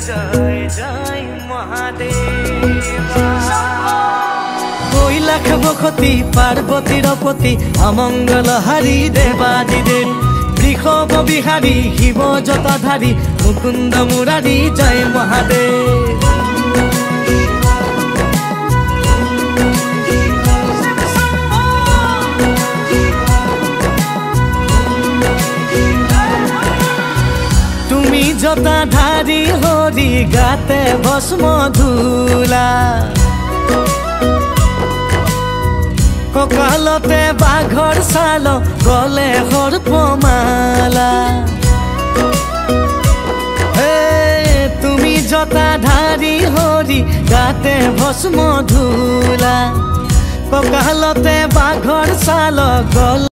জয় জয় মহাদেবা কৈলাস বসতি পার্বতীর পতি অমঙ্গল হারি দেবাদিদেব বৃষভ বিহারী শিব জটাধারী মুকুন্দ মুরারি জয় মহাদেব তুমি জটাধারী হরি গাতে ভস্ম ধূলা ককালতে বাঘর ছাল গলে সর্পমালা তুমি জটাধারী হরি গাতে ভস্ম ধূলা ককালতে বাঘর ছাল গলে